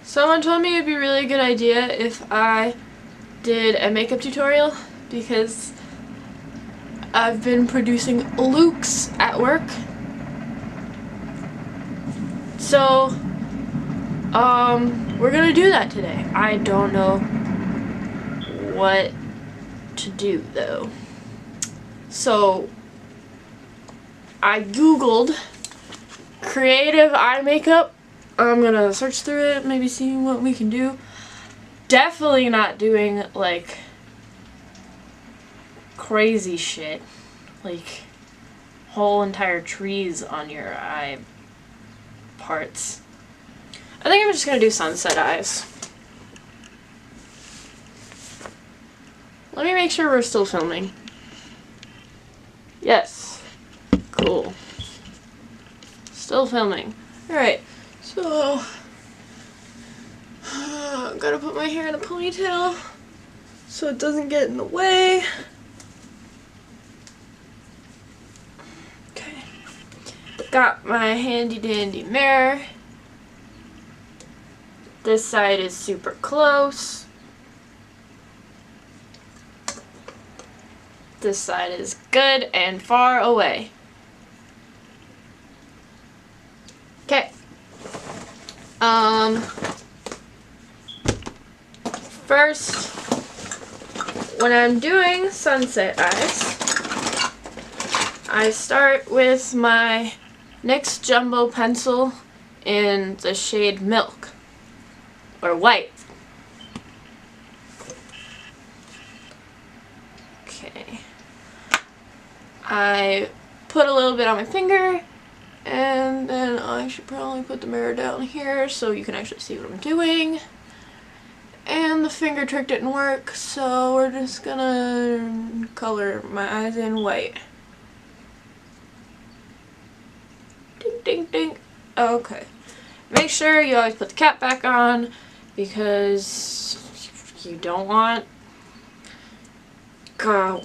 Someone told me it'd be a really good idea if I did a makeup tutorial because I've been producing looks at work. So, we're gonna do that today. I don't know what to do though. So, I googled creative eye makeup. I'm gonna search through it, maybe see what we can do. Definitely not doing like crazy shit, like whole entire trees on your eye parts. I think I'm just gonna do sunset eyes. Let me make sure we're still filming. Yes. Cool. Still filming. Alright, so gotta put my hair in a ponytail so it doesn't get in the way. Okay. Got my handy dandy mirror. This side is super close. This side is good and far away. Okay. First, when I'm doing sunset eyes, I start with my NYX Jumbo pencil in the shade Milk, or White. Okay. I put a little bit on my finger, and then I should probably put the mirror down here so you can actually see what I'm doing. And the finger trick didn't work, so we're just gonna color my eyes in white. Ding, ding, ding. Okay. Make sure you always put the cap back on because you don't want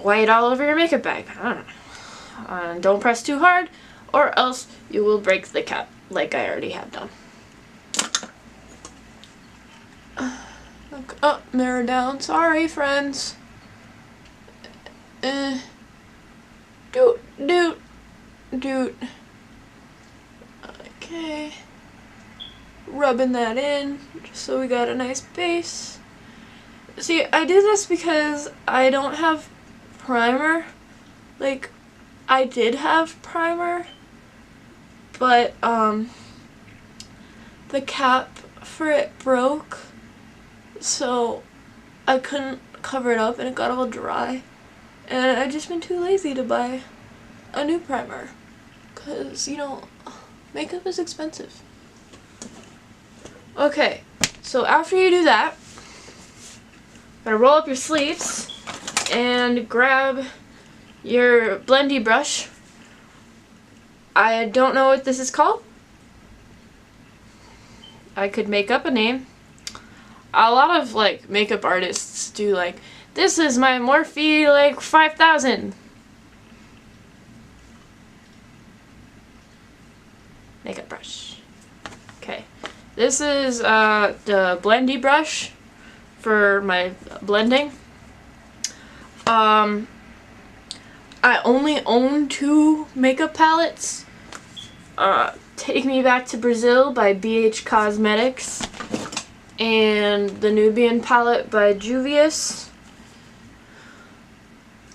white all over your makeup bag. I don't know. Don't press too hard or else you will break the cap like I already have done. Okay. Oh, mirror down. Sorry, friends. Doot. Okay. Rubbing that in just so we got a nice base. See, I do this because I don't have primer. Like, I did have primer, but the cap for it broke, so I couldn't cover it up and it got all dry, and I've just been too lazy to buy a new primer because, you know, makeup is expensive. Okay, so after you do that, gotta roll up your sleeves and grab your blendy brush. I don't know what this is called. I could make up a name. A lot of like makeup artists do like, this is my Morphe like 5000 makeup brush. Okay, this is the blendy brush for my blending. I only own 2 makeup palettes. Take Me Back to Brazil by BH Cosmetics and the Nubian palette by Juvia's.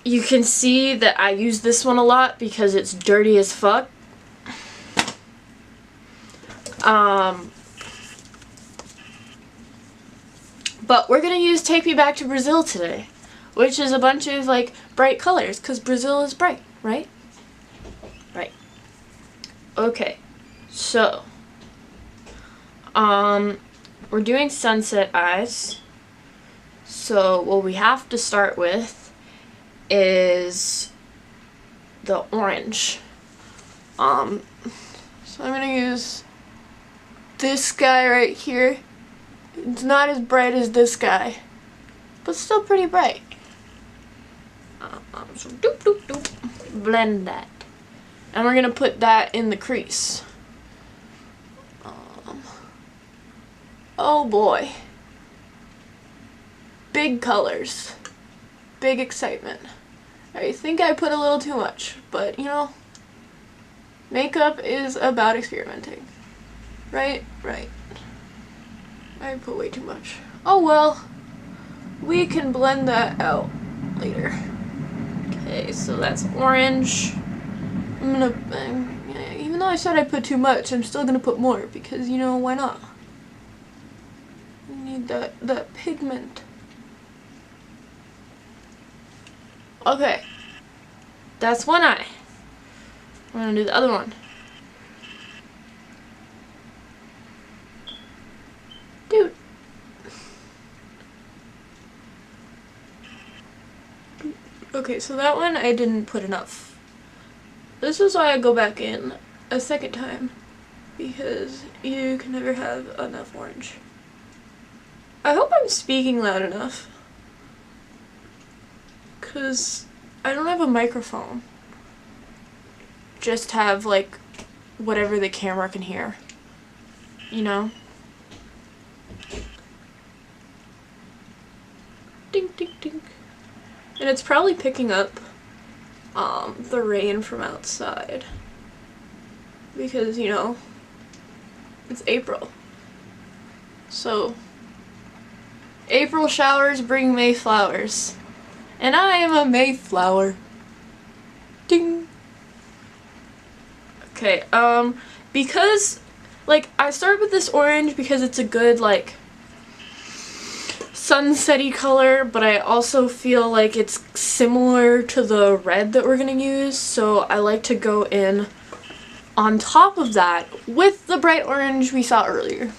You can see that I use this one a lot because it's dirty as fuck. But we're gonna use Take Me Back to Brazil today, which is a bunch of like bright colors because Brazil is bright, right? Right. Okay, so we're doing sunset eyes. So what we have to start with is the orange. So I'm gonna use this guy right here. It's not as bright as this guy, but still pretty bright. So doop doop doop, blend that, and we're gonna put that in the crease. Oh boy. Big colors. Big excitement. I think I put a little too much, but you know, makeup is about experimenting. Right? Right. I put way too much. Oh well. We can blend that out later. Okay, so that's orange. Even though I said I put too much, I'm still gonna put more because, you know, why not? You need that pigment. Okay, that's one eye. I'm gonna do the other one. Dude. Okay, so that one I didn't put enough. This is why I go back in a second time, because you can never have enough orange. I hope I'm speaking loud enough, because I don't have a microphone. Just have, like, whatever the camera can hear, you know? Ding, ding, ding. And it's probably picking up the rain from outside, because, you know, it's April. So, April showers bring May flowers. And I am a Mayflower. Ding. Okay, because, like, I started with this orange because it's a good, like, sunsetty color, but I also feel like it's similar to the red that we're gonna use, so I like to go in on top of that with the bright orange we saw earlier.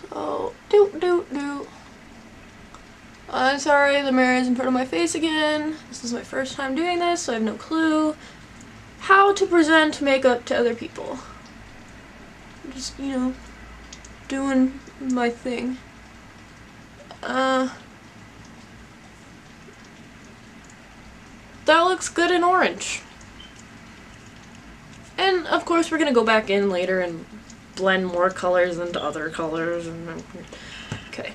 So, do. I'm sorry, the mirror is in front of my face again. This is my first time doing this, so I have no clue how to present makeup to other people. I'm just, you know, doing my thing. That looks good in orange. And of course we're gonna go back in later and blend more colors into other colors. Okay.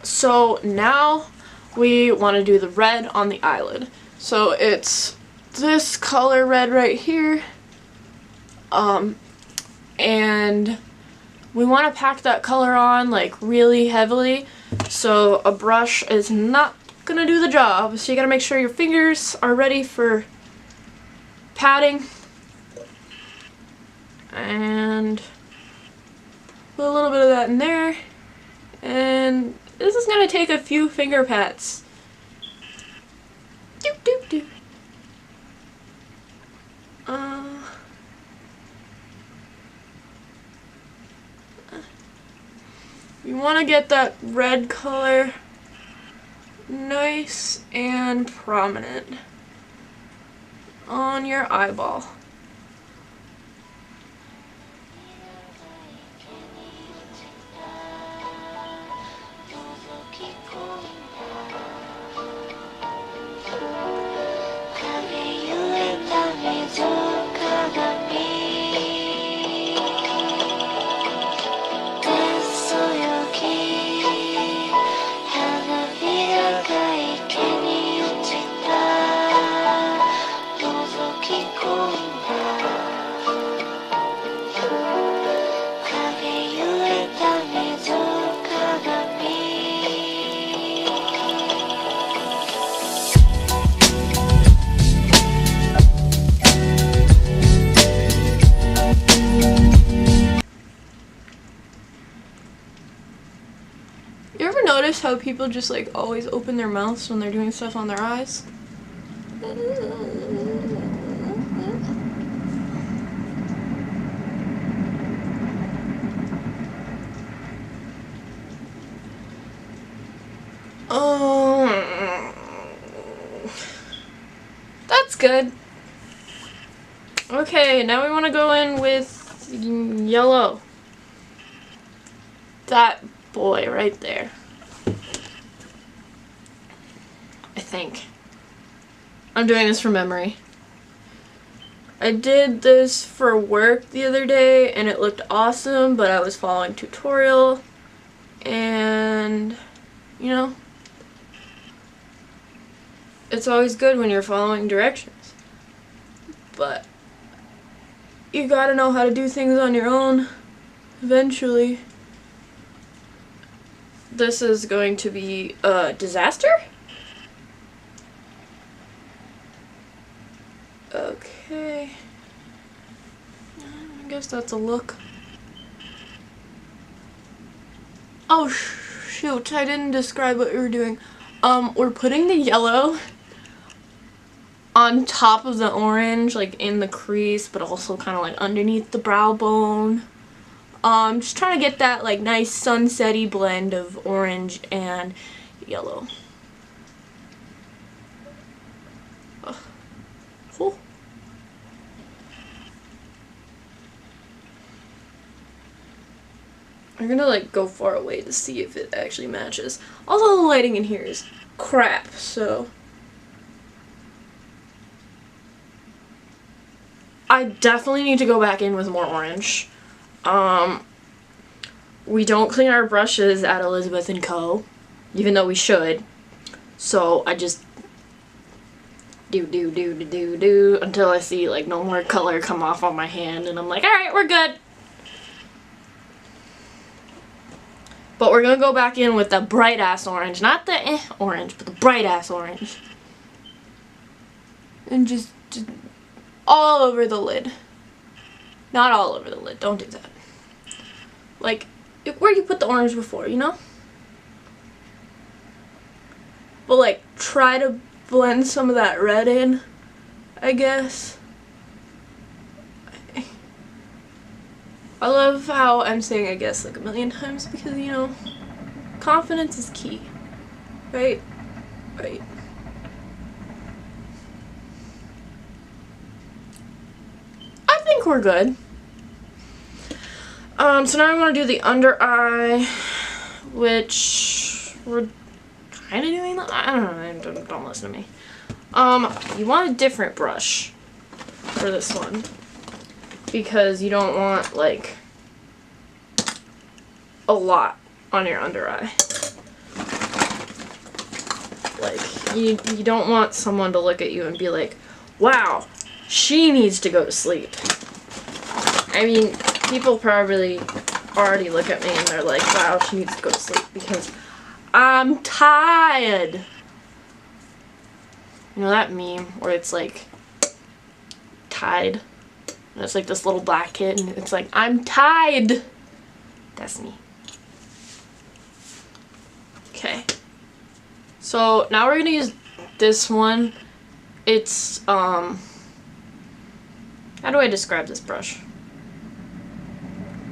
So now we want to do the red on the eyelid. So it's this color red right here. And we want to pack that color on like really heavily, so a brush is not gonna do the job, so you gotta make sure your fingers are ready for patting. And put a little bit of that in there, and this is gonna take a few finger pats. Doop doop doop. You want to get that red color nice and prominent on your eyeball. You ever notice how people just like always open their mouths when they're doing stuff on their eyes? That's good. Okay, now we want to go in with yellow. That boy right there. I think. I'm doing this from memory. I did this for work the other day and it looked awesome, but I was following tutorial and, you know, it's always good when you're following directions. But you gotta know how to do things on your own eventually. This is going to be a disaster? Okay. I guess that's a look. Oh shoot, I didn't describe what we were doing. We're putting the yellow on top of the orange, like in the crease, but also kind of like underneath the brow bone. Just trying to get that like nice sunset-y blend of orange and yellow. Cool. I'm gonna like go far away to see if it actually matches. Also, the lighting in here is crap, so I definitely need to go back in with more orange. We don't clean our brushes at Elizabeth & Co, even though we should. So I just do until I see like no more color come off on my hand, and I'm like, alright, we're good. But we're gonna go back in with the bright ass orange, not the orange, but the bright ass orange. And just all over the lid. Not all over the lid, don't do that. Like, where you put the orange before, you know? But like, try to blend some of that red in, I guess. I love how I'm saying I guess like a million times because, you know, confidence is key. Right? Right. I think we're good. So now I'm going to do the under eye, which we're kind of doing that. I don't know, don't listen to me. You want a different brush for this one because you don't want like a lot on your under eye. Like you don't want someone to look at you and be like, wow, she needs to go to sleep. I mean, people probably already look at me and they're like, wow, she needs to go to sleep because I'm tired. You know that meme where it's like tied and it's like this little black kid and it's like, I'm tired. That's me. Okay. So now we're gonna use this one. It's how do I describe this brush?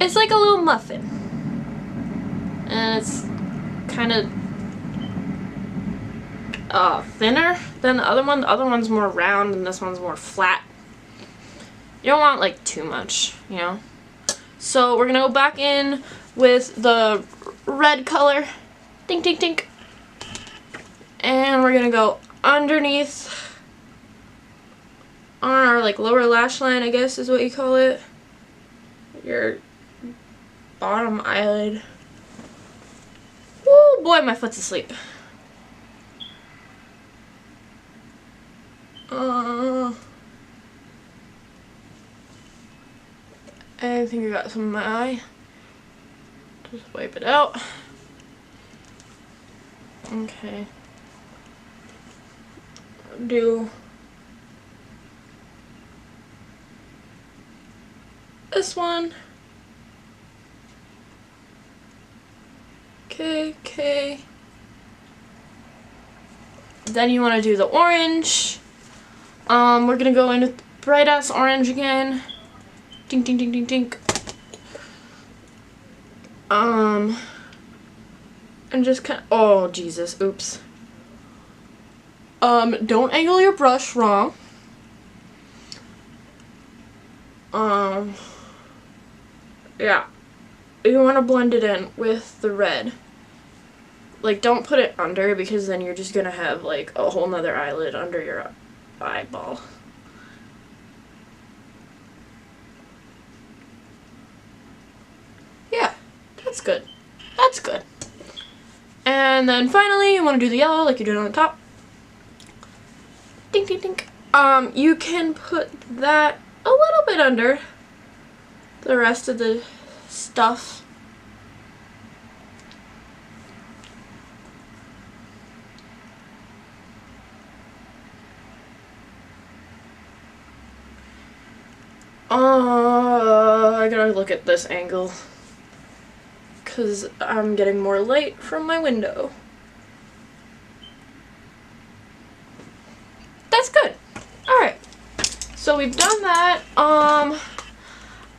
It's like a little muffin. And it's kind of thinner than the other one. The other one's more round and this one's more flat. You don't want like too much, you know? So we're gonna go back in with the red color. Tink, tink, tink. And we're gonna go underneath on our like lower lash line, I guess is what you call it. Your bottom eyelid. Oh boy, my foot's asleep. I think I got some in my eye. Just wipe it out. Okay. Do this one. Okay. Then you want to do the orange. We're gonna go in with bright ass orange again. Ding, ding, ding, ding, ding. And just kind of, oh Jesus, oops. Don't angle your brush wrong. Yeah. You want to blend it in with the red. Like, don't put it under because then you're just gonna have like a whole nother eyelid under your eyeball. That's good. That's good. And then finally, you want to do the yellow like you did on the top. Ding, ding, ding. You can put that a little bit under the rest of the stuff. I gotta look at this angle because I'm getting more light from my window. That's good. Alright, so we've done that. I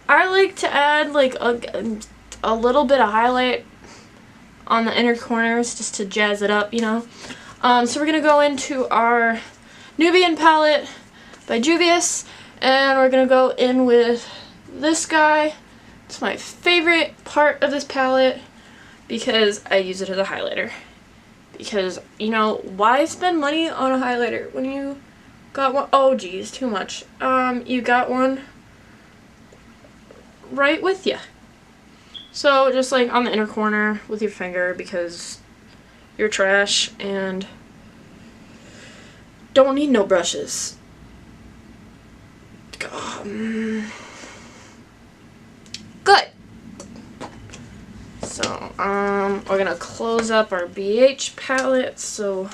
like to add like a little bit of highlight on the inner corners just to jazz it up, you know. So we're gonna go into our Nubian palette by Juvia's, and we're gonna go in with this guy. It's my favorite part of this palette because I use it as a highlighter. Because, you know, why spend money on a highlighter when you got one? Oh geez, too much. You got one right with you. So just like on the inner corner with your finger because you're trash and don't need no brushes. Good. So, we're gonna close up our BH palette so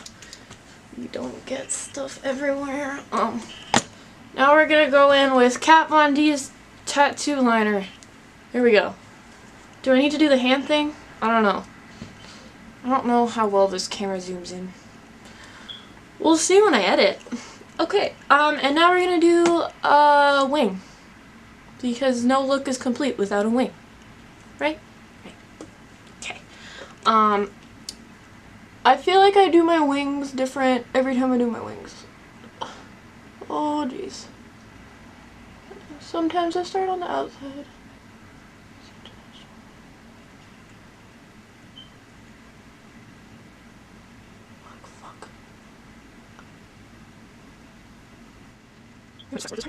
you don't get stuff everywhere. Now we're gonna go in with Kat Von D's tattoo liner. Here we go. Do I need to do the hand thing? I don't know. I don't know how well this camera zooms in. We'll see when I edit. Okay, and now we're gonna do a wing. Because no look is complete without a wing. Right? Right. Okay. I feel like I do my wings different every time I do my wings. Oh, jeez. Sometimes I start on the outside. Fuck. Jesus Christ.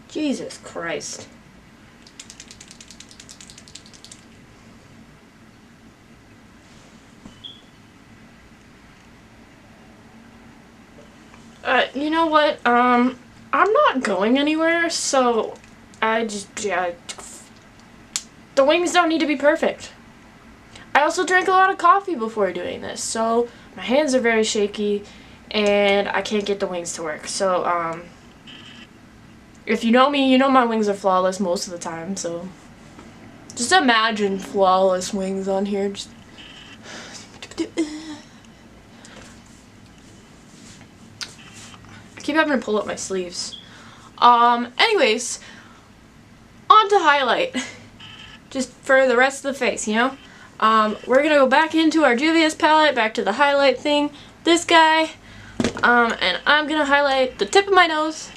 Jesus Christ. You know what? I'm not going anywhere, so yeah, the wings don't need to be perfect. I also drank a lot of coffee before doing this, so my hands are very shaky, and I can't get the wings to work. So, if you know me, you know my wings are flawless most of the time, so just imagine flawless wings on here. Just I keep having to pull up my sleeves. Anyways, on to highlight. Just for the rest of the face, you know? We're gonna go back into our Juvia's palette, back to the highlight thing. This guy, and I'm gonna highlight the tip of my nose.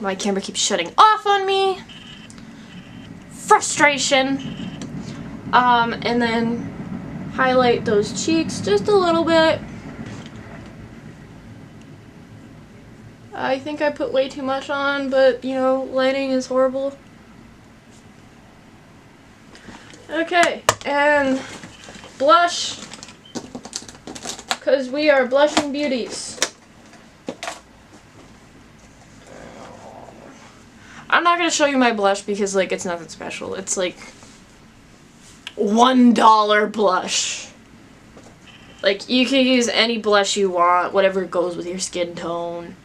My camera keeps shutting off on me. Frustration. And then highlight those cheeks just a little bit. I think I put way too much on, but you know, lighting is horrible. Okay, and blush. because we are blushing beauties. I'm not going to show you my blush because, like, it's nothing special. It's, like, $1 blush. Like, you can use any blush you want, whatever goes with your skin tone.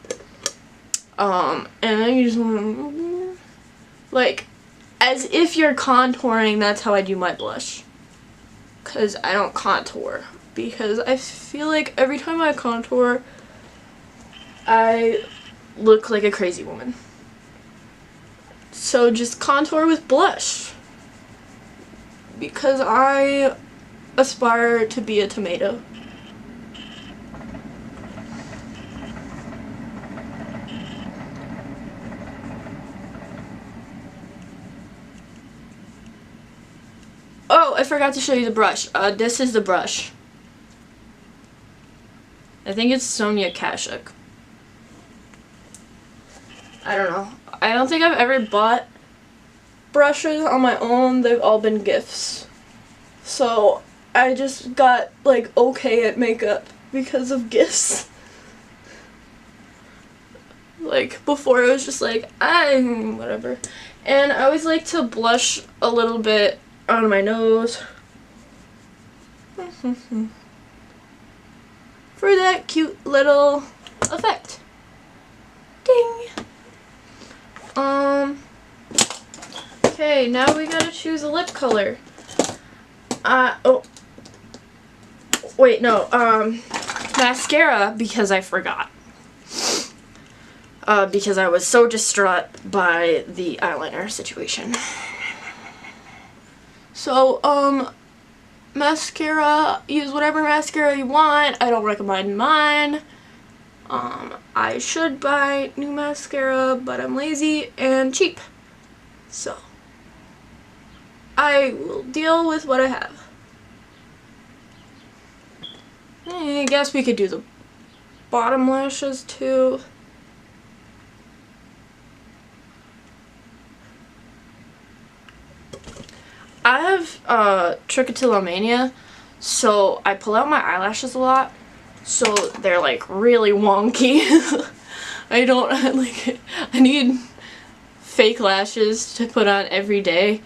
And then you just want to, like, as if you're contouring, that's how I do my blush. Because I don't contour. Because I feel like every time I contour, I look like a crazy woman. So just contour with blush. Because I aspire to be a tomato. Oh, I forgot to show you the brush. This is the brush. I think it's Sonia Kashuk. I don't know. I don't think I've ever bought brushes on my own. They've all been gifts. So I just got, like, okay at makeup because of gifts. Like, before it was just like, whatever. And I always like to blush a little bit on my nose. For that cute little effect. Ding! Okay, now we gotta choose a lip color. Oh. Wait, no, mascara, because I forgot. Because I was so distraught by the eyeliner situation. So, mascara, use whatever mascara you want. I don't recommend mine. I should buy new mascara, but I'm lazy and cheap. So, I will deal with what I have. I guess we could do the bottom lashes too. I have trichotillomania, so I pull out my eyelashes a lot, so they're like really wonky. I don't like, I need fake lashes to put on every day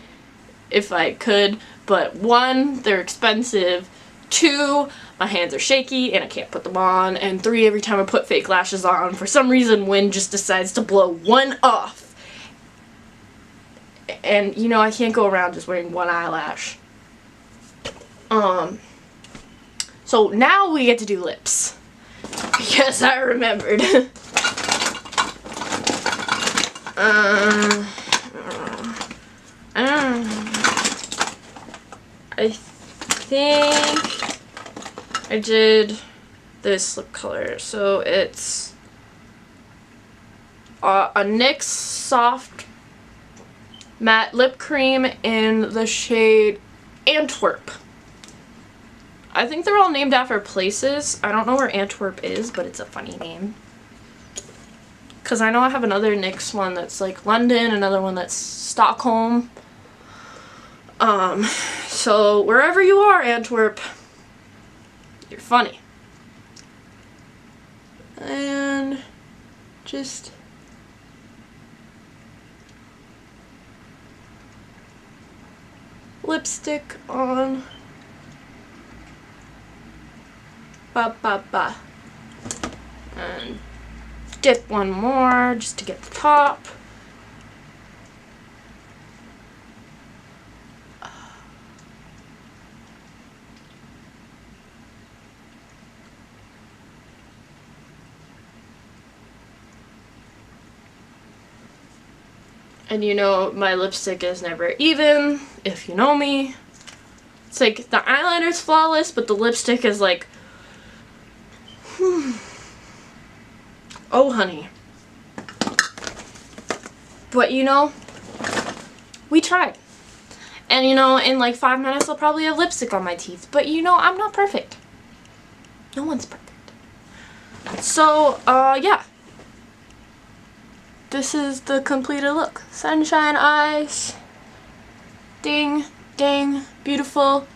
if I could, but 1, they're expensive, 2, my hands are shaky and I can't put them on, and 3, every time I put fake lashes on, for some reason wind just decides to blow one off. And, you know, I can't go around just wearing one eyelash. So now we get to do lips. Yes, I remembered. I think I did this lip color. So it's a NYX Soft Matte Lip Cream in the shade Antwerp. I think they're all named after places. I don't know where Antwerp is, but it's a funny name. Because I know I have another NYX one that's like London, another one that's Stockholm. So wherever you are, Antwerp, you're funny. And just lipstick on. Ba. And dip one more just to get the top. And you know, my lipstick is never even, if you know me. It's like, the eyeliner's flawless, but the lipstick is like, oh honey. But you know, we tried. And you know, in like 5 minutes I'll probably have lipstick on my teeth. But you know, I'm not perfect. No one's perfect. So, yeah. This is the completed look. Sunshine eyes. Ding, ding, beautiful.